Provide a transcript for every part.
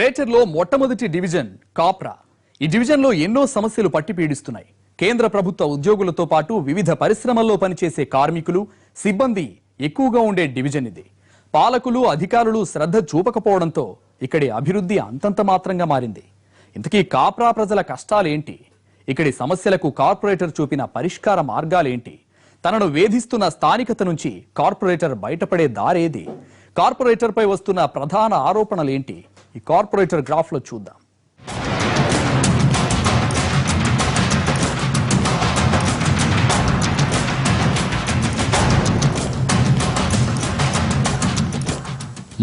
Greater లో మొట్టమొదటి division Kapra. ఈ డివిజన్ లో ఎన్నో సమస్యలు పట్టి పీడిస్తున్నాయి. కేంద్ర ప్రభుత్వ ఉద్యోగులతో పాటు వివిధ పరిశ్రమల్లో పనిచేసే కార్మికులు, సిబ్బంది ఎక్కువగా ఉండే డివిజన్ ఇది. పాలకులు, అధికారులు శ్రద్ధ చూపకపోవడంతో ఇక్కడి అభివృద్ధి అంతంత మాత్రంగా మారింది. ఇంతకీ కాప్రా ప్రజల కష్టాలేంటి? ఇక్కడి సమస్యలకు కార్పొరేటర్ చూపిన పరిష్కార మార్గాలేంటి? తనను వేధిస్తున్న స్థానికత నుంచి కార్పొరేటర్ బయటపడే దారేది? కార్పొరేటర్ పై వస్తున్న ప్రధాన ఆరోపణలేంటి? ఈ కార్పొరేటర్ గ్రాఫ్ లో చూద్దాం.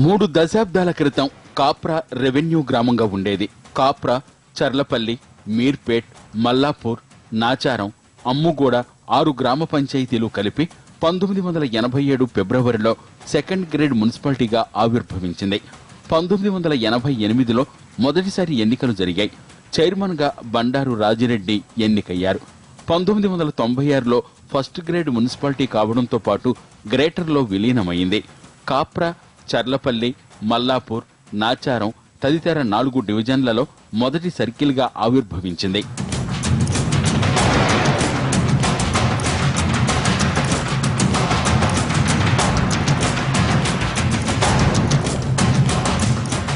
మూడు దశాబ్దాల క్రితం కాప్రా రెవెన్యూ గ్రామంగా ఉండేది. కాప్రా, చర్లపల్లి, మీర్పేట్, మల్లాపూర్, నాచారం, అమ్ముగూడ 6 గ్రామ పంచాయతీలు కలిపి 1987 ఫిబ్రవరిలో సెకండ్ గ్రేడ్ మున్సిపాలిటీగా ఆవిర్భవించింది. 1988లో మొదటిసారి ఎన్నికలు జరిగాయి. చైర్మన్ గా బండారు రాజిరెడ్డి ఎన్నికయ్యారు. 1996లో ఫస్ట్ గ్రేడ్ మున్సిపాలిటీ కావడంతో పాటు గ్రేటర్లో విలీనమైంది. కాప్రా, చర్లపల్లి, మల్లాపూర్, నాచారం తదితర 4 డివిజన్లలో మొదటి సర్కిల్ గా ఆవిర్భవించింది.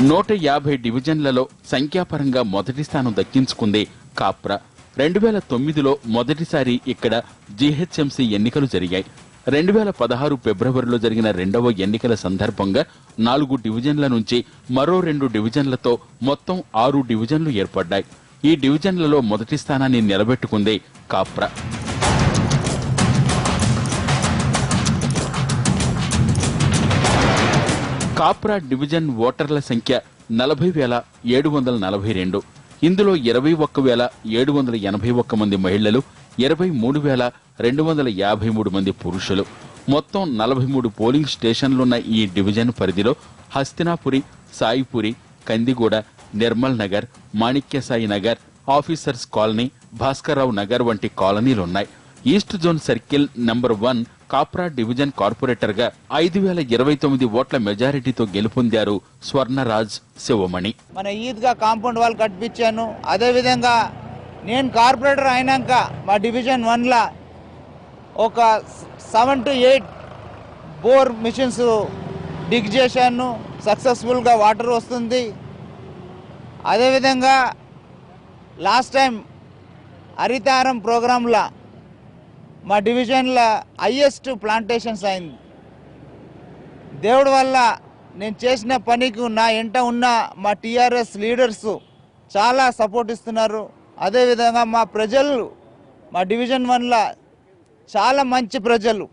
నూట 50 డివిజన్లలో సంఖ్యాపరంగా మొదటి స్థానం దక్కించుకుంది కాప్రా. 2009లో మొదటిసారి ఇక్కడ జీహెచ్ఎంసీ ఎన్నికలు జరిగాయి. 2016 ఫిబ్రవరిలో జరిగిన రెండవ ఎన్నికల సందర్భంగా 4 డివిజన్ల నుంచి మరో 2 డివిజన్లతో మొత్తం 6 డివిజన్లు ఏర్పడ్డాయి. ఈ డివిజన్లలో మొదటి స్థానాన్ని నిలబెట్టుకుంది కాప్రా. కాప్రా డివిజన్ ఓటర్ల సంఖ్య 40,742. ఇందులో 21,781 మంది మహిళలు, 23,253 మంది పురుషులు. మొత్తం 43 పోలింగ్ స్టేషన్లున్న ఈ డివిజన్ పరిధిలో హస్తినాపురి, సాయిపురి, కందిగూడ, నిర్మల్ నగర్, మాణిక్యసాయి నగర్, ఆఫీసర్స్ కాలనీ, భాస్కర్రావు నగర్ వంటి కాలనీలున్నాయి. East zone circle number 1 Kapra division corporator గా 5,029 ఓట్ల మెజారిటీతో గెలుపొందారు స్వర్ణరాజ్ శివమణి. మన ఈద్గా కాంపౌండ్ వాల్ కట్టించాను. అదే విధంగా నేను కార్పొరేటర్ అయినాక మా డివిజన్ 1లా ఒక 7 to 8 బోర్ మిషన్స్ డిగ్ చేశాను. సక్సెస్ఫుల్గా వాటర్ వస్తుంది. అదేవిధంగా లాస్ట్ టైం హరితారం ప్రోగ్రాంలో మా డివిజన్లో హైయెస్ట్ ప్లాంటేషన్స్ అయింది. దేవుడి వల్ల నేను చేసిన పనికి నా ఎంట ఉన్న మా టీఆర్ఎస్ లీడర్స్ చాలా సపోర్ట్ ఇస్తున్నారు. అదేవిధంగా మా ప్రజలు మా డివిజన్ 1లో చాలా మంచి ప్రజలు.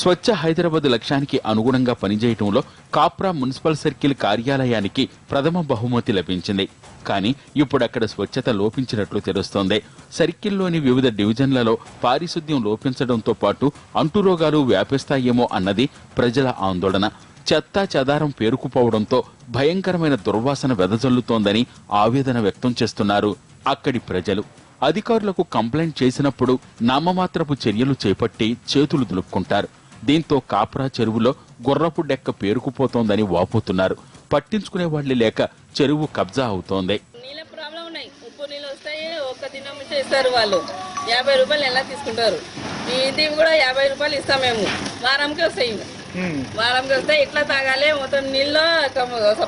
స్వచ్ఛ హైదరాబాద్ లక్ష్యానికి అనుగుణంగా పనిచేయటంలో కాప్రా మున్సిపల్ సర్కిల్ కార్యాలయానికి ప్రథమ బహుమతి లభించింది. కానీ ఇప్పుడు అక్కడ స్వచ్ఛత లోపించినట్లు తెలుస్తోంది. సర్కిల్లోని వివిధ డివిజన్లలో పారిశుద్ధ్యం లోపించడంతో పాటు అంటురోగాలు వ్యాపిస్తాయేమో అన్నది ప్రజల ఆందోళన. చెత్తా చెదారం పేరుకుపోవడంతో భయంకరమైన దుర్వాసన వెదజల్లుతోందని ఆవేదన వ్యక్తం చేస్తున్నారు అక్కడి ప్రజలు. అధికారులకు కంప్లైంట్ చేసినప్పుడు నామమాత్రపు చర్యలు చేపట్టి చేతులు దులుపుకుంటారు. దీంతో కాప్రా చెరువులో గుర్రపు డెక్క పేరుకుపోతోందని వాపోతున్నారు. పట్టించుకునే వాళ్లే లేక చెరువు కబ్జా అవుతోంది. నీళ్ళ ప్రాబ్లం ఉన్నాయి. ఉప్పు నీళ్ళు వస్తాయి, ఒక్క దినం ఇస్తారు. వాళ్ళు 50 రూపాయలు ఎలా తీసుకుంటారు. ఇది కూడా 50 రూపాయలు ఇస్తాం మేము. వారంకి వస్తాయి. వారంకి వస్తాయి. ఇట్లా తాగాలి. మొత్తం నీళ్ళు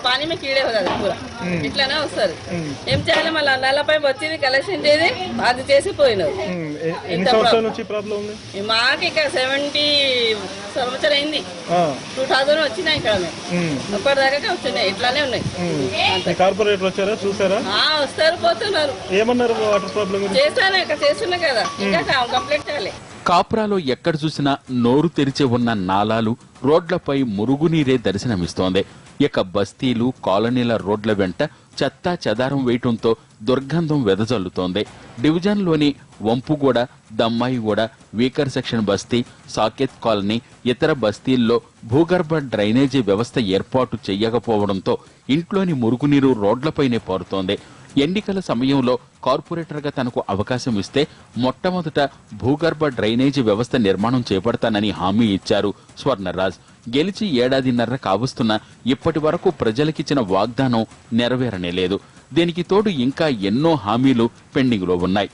పానీ మీద కీడే కదా పూరా ఇట్లానే వస్తుంది. ఏం చేయాలి? మళ్ళీ నల్లపై వచ్చింది కలెక్షన్ చేసి అది చేసి పోయినారు. మాకు ఇక్కడ 70 సంవత్సరం అయింది. 2000 వచ్చినాయి ఇక్కడ మేము. అప్పటిదాకా వచ్చినాయి. ఇట్లానే ఉన్నాయి. కార్పొరేటర్ వచ్చారా, చూసారా? వస్తారు, పోతున్నారు. ఏమన్నారు? వాటర్ ప్రాబ్లం చేస్తాను ఇక్కడ చేస్తున్నా కదా, ఇంకా కంప్లీట్ చేయాలి. కాప్రాలో ఎక్కడ చూసినా నోరు తెరిచి ఉన్న నాలాలు, రోడ్లపై మురుగునీరే దర్శనమిస్తోంది. ఇక బస్తీలు, కాలనీల రోడ్ల వెంట చెత్తా చెదారం వేయటంతో దుర్గంధం వెదజల్లుతోంది. డివిజన్లోని వంపుగూడ, దమ్మాయిగూడ, వీకర్ సెక్షన్ బస్తీ, సాకేత్ కాలనీ, ఇతర బస్తీల్లో భూగర్భ డ్రైనేజీ వ్యవస్థ ఏర్పాటు చేయకపోవడంతో ఇంట్లోని మురుగునీరు రోడ్లపైనే పారుతోంది. ఎన్నికల సమయంలో కార్పొరేటర్గా తనకు అవకాశం ఇస్తే మొట్టమొదట భూగర్భ డ్రైనేజీ వ్యవస్థ నిర్మాణం చేపడతానని హామీ ఇచ్చారు స్వర్ణరాజ్. గెలిచి ఏడాదిన్నర కావస్తున్నా ఇప్పటి వరకు ప్రజలకిచ్చిన వాగ్దానం నెరవేరనే లేదు. దీనికి తోడు ఇంకా ఎన్నో హామీలు పెండింగ్ లో ఉన్నాయి.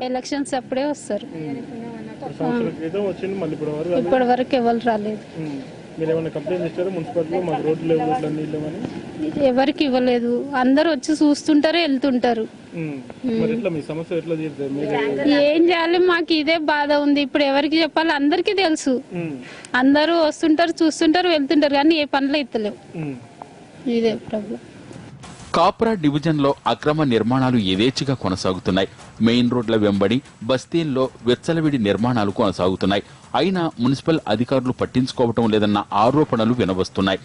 ఎలక్షన్స్ అప్పుడే వస్తారు, సంవత్సరం క్రితం వచ్చింది, మళ్ళీ ఇప్పటి వరకు ఎవరు రాలేదు. మీరు ఏమైనా కంప్లైంట్ ఇచ్చారు మున్సిపాలిటీలో మాకు రోడ్లు లేవు, రోడ్లు అన్ని లేవని? ఎవరికి ఇవ్వలేదు, అందరు వచ్చి చూస్తుంటారు వెళ్తుంటారు. మరి ఎట్లా మీ సమస్య ఎట్లా తీరుతారు? ఏం చేయాలి, మాకు ఇదే బాధ ఉంది. ఇప్పుడు ఎవరికి చెప్పాలి, అందరికీ తెలుసు. అందరూ వస్తుంటారు చూస్తుంటారు వెళ్తుంటారు కానీ ఏ పనులు ఇస్తలేవు. ఇదే ప్రాబ్లం. కాప్రా డివిజన్ లో అక్రమ నిర్మాణాలు యథేచ్ఛగా కొనసాగుతున్నాయి. మెయిన్ రోడ్ల వెంబడి బస్తీల్లో విచ్చలవిడి నిర్మాణాలు కొనసాగుతున్నాయి. అయినా మున్సిపల్ అధికారులు పట్టించుకోవటం లేదన్న ఆరోపణలు వినవస్తున్నాయి.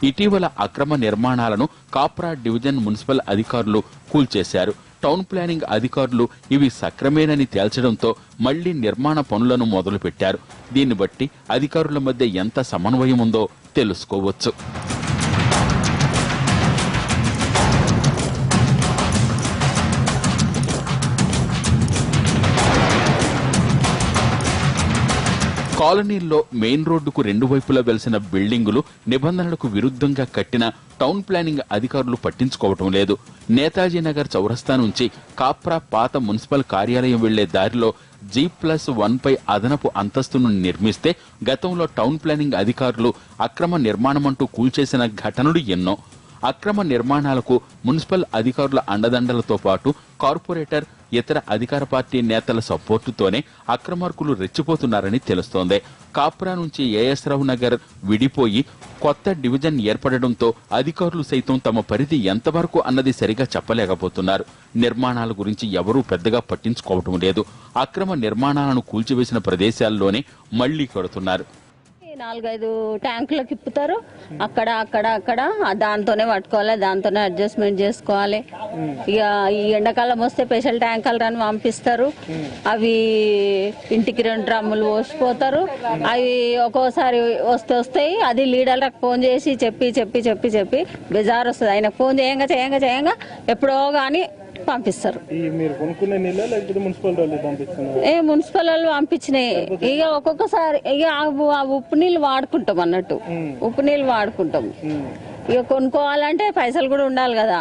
ఇటీవల అక్రమ నిర్మాణాలను కాప్రా డివిజన్ మున్సిపల్ అధికారులు కూల్చేశారు. టౌన్ ప్లానింగ్ అధికారులు ఇవి సక్రమేనని తేల్చడంతో మళ్లీ నిర్మాణ పనులను మొదలుపెట్టారు. దీన్ని బట్టి అధికారుల మధ్య ఎంత సమన్వయం ఉందో తెలుసుకోవచ్చు. కాలనీల్లో మెయిన్ రోడ్డుకు రెండు వైపులా వెలిసిన బిల్డింగులు నిబంధనలకు విరుద్ధంగా కట్టిన టౌన్ ప్లానింగ్ అధికారులు పట్టించుకోవటం లేదు. నేతాజీ నగర్ చౌరస్తా నుంచి కాప్రా పాత మున్సిపల్ కార్యాలయం వెళ్లే దారిలో G+1 పై అదనపు అంతస్తును నిర్మిస్తే గతంలో టౌన్ ప్లానింగ్ అధికారులు అక్రమ నిర్మాణమంటూ కూల్చేసిన ఘటనలు ఎన్నో. అక్రమ నిర్మాణాలకు మున్సిపల్ అధికారుల అండదండలతో పాటు కార్పొరేటర్, ఇతర అధికార పార్టీ నేతల సపోర్టుతోనే అక్రమార్కులు రెచ్చిపోతున్నారని తెలుస్తోంది. కాప్రా నుంచి ఏఎస్ రావు నగర్ విడిపోయి కొత్త డివిజన్ ఏర్పడడంతో అధికారులు సైతం తమ పరిధి ఎంతవరకు అన్నది సరిగా చెప్పలేకపోతున్నారు. నిర్మాణాల గురించి ఎవరూ పెద్దగా పట్టించుకోవటం లేదు. అక్రమ నిర్మాణాలను కూల్చివేసిన ప్రదేశాల్లోనే మళ్లీ కడుతున్నారు. 4-5 ట్యాంకులకు ఇప్పుతారు, అక్కడ అక్కడ అక్కడ దాంతోనే పట్టుకోవాలి, దాంతోనే అడ్జస్ట్మెంట్ చేసుకోవాలి. ఇక ఈ ఎండాకాలం వస్తే స్పెషల్ ట్యాంకర్లు అని పంపిస్తారు. అవి ఇంటికి 2 డ్రమ్ములు పోసిపోతారు. అవి ఒక్కోసారి వస్తాయి. అది లీడర్లకు ఫోన్ చేసి చెప్పి బెజార్ వస్తుంది. ఆయనకు ఫోన్ చేయంగా ఎప్పుడో కానీ పంపిస్తారు. మున్సిపల్ వాళ్ళు పంపించినాయి. ఇక ఒక్కొక్కసారి ఇక ఆ ఉప్పు నీళ్ళు వాడుకుంటాం అన్నట్టు, ఉప్పు నీళ్ళు వాడుకుంటాం. ఇక కొనుక్కోవాలంటే పైసలు కూడా ఉండాలి కదా.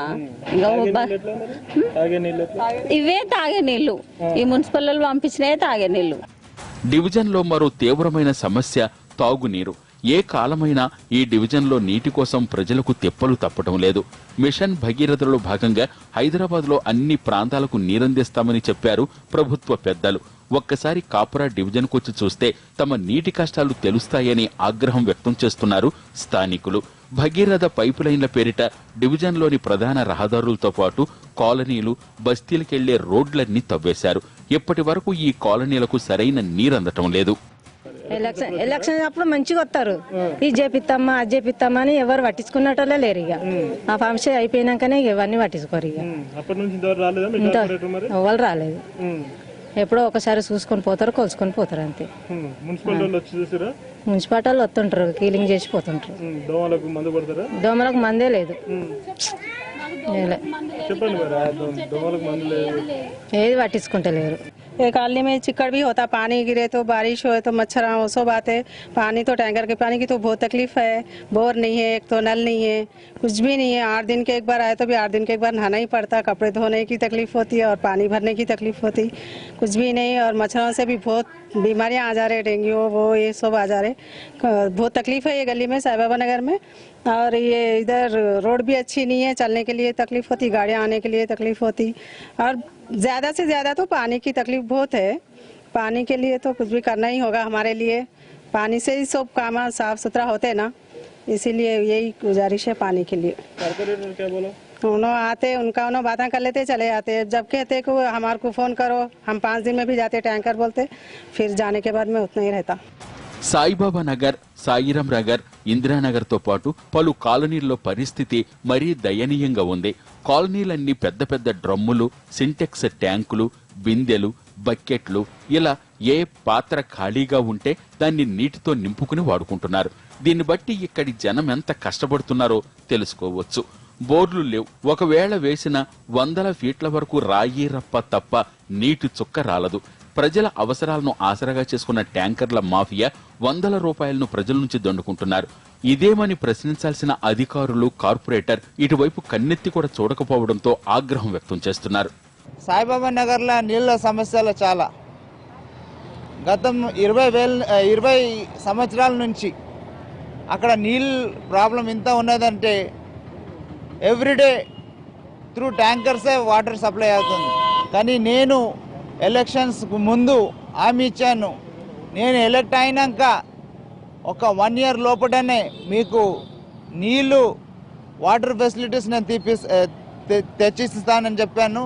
ఇవే తాగే నీళ్లు, ఈ మున్సిపల్ వాళ్ళు పంపించినాయి తాగే నీళ్లు. డివిజన్ లో మరో తీవ్రమైన సమస్య తాగునీరు. ఏ కాలమైనా ఈ డివిజన్లో నీటి కోసం ప్రజలకు తెప్పలు తప్పటం లేదు. మిషన్ భగీరథలో భాగంగా హైదరాబాద్ లో అన్ని ప్రాంతాలకు నీరందిస్తామని చెప్పారు ప్రభుత్వ పెద్దలు. ఒక్కసారి కాపురా డివిజన్ కొచ్చి చూస్తే తమ నీటి కష్టాలు తెలుస్తాయని ఆగ్రహం వ్యక్తం చేస్తున్నారు స్థానికులు. భగీరథ పైపు లైన్ల పేరిట డివిజన్లోని ప్రధాన రహదారులతో పాటు కాలనీలు, బస్తీలకెళ్లే రోడ్లన్నీ తవ్వేశారు. ఇప్పటి వరకు ఈ కాలనీలకు సరైన నీరందటం లేదు. ఎలక్షన్ అప్పుడు మంచిగా వస్తారు, ఇది చేపిస్తామా అది చేపిస్తామా అని ఎవరు పట్టించుకున్నట్లే లేరు. ఇక ఆ ఫంక్షన్ అయిపోయినాకనే ఇవన్నీ పట్టించుకోరు. ఇక ఎవరు రాలేదు. ఎప్పుడో ఒకసారి చూసుకొని పోతారు, కొలుసుకొని పోతారు అంతే. మున్సిపాలిటీ వస్తుంటారు, క్లీనింగ్ చేసి పోతుంటారు. దోమలకు మందే లేదు, ఏది పట్టించుకుంటలేరు. एक कॉलोनी में चिक्कड़ भी होता, पानी गिरे तो बारिश हो तो मच्छर वो सब आते। पानी तो टैंकर के पानी की तो बहुत तकलीफ है। बोर नहीं है, एक तो नल नहीं है, कुछ भी नहीं है। 8 दिन के एक बार आए तो भी 8 दिन के एक बार नहाना ही पड़ता। कपड़े धोने की तकलीफ होती है और पानी भरने की तकलीफ होती, कुछ भी नहीं। और मच्छरों से भी बहुत बीमारियां आ जा रहे, डेंगू वो ये सब आ जा रहे। बहुत तकलीफ है ये गली में साई बाबा नगर में। और ये इधर रोड भी अच्छी नहीं है, चलने के लिए तकलीफ होती, गाड़ियाँ आने के लिए तकलीफ होती। और ज़्यादा से ज़्यादा तो पानी की तकलीफ बहुत है। पानी के लिए तो कुछ भी करना ही होगा हमारे लिए। पानी से ही सब काम साफ सुथरा होते ना, इसीलिए यही गुजारिश है पानी के लिए। कारपोरेटर क्या बोला? उन्होंने आते, उनका उन्होंने बातें कर लेते चले आते। जब कहते को हमारे को फ़ोन करो, हम 5 दिन में भी जाते टैंकर बोलते, फिर जाने के बाद में उतना ही रहता। సాయిబాబా నగర్, సాయిరం నగర్, ఇందిరానగర్ తో పాటు పలు కాలనీల్లో పరిస్థితి మరీ దయనీయంగా ఉంది. కాలనీలన్నీ పెద్ద పెద్ద డ్రమ్ములు, సింటెక్స్ ట్యాంకులు, బిందెలు, బకెట్లు, ఇలా ఏ పాత్ర ఖాళీగా ఉంటే దాన్ని నీటితో నింపుకుని వాడుకుంటున్నారు. దీన్ని బట్టి ఇక్కడి జనం ఎంత కష్టపడుతున్నారో తెలుసుకోవచ్చు. బోర్లు లేవు, ఒకవేళ వేసిన 100 ఫీట్ల వరకు రాయి రప్ప తప్ప నీటి చుక్క రాలదు. ప్రజల అవసరాలను ఆసరాగా చేసుకున్న ట్యాంకర్ల మాఫియా 100ల రూపాయలను ప్రజల నుంచి దండుకుంటున్నారు. ఇదేమని ప్రశ్నించాల్సిన అధికారులు, కార్పొరేటర్ ఇటువైపు కన్నెత్తి కూడా చూడకపోవడంతో ఆగ్రహం వ్యక్తం చేస్తున్నారు. సాయిబాబా నగర్లో నీళ్ళ సమస్యలు చాలా. గతం 20 సంవత్సరాల నుంచి అక్కడ నీళ్ళ ప్రాబ్లం ఇంత ఉన్నదంటే ఎవ్రీడే త్రూ ట్యాంకర్సే వాటర్ సప్లై అవుతుంది. కానీ నేను ఎలక్షన్స్ ముందు హామీ ఇచ్చాను, నేను ఎలక్ట్ అయినాక ఒక 1 year లోపలనే మీకు నీళ్ళు వాటర్ ఫెసిలిటీస్ నేను తెచ్చిస్తానని చెప్పాను.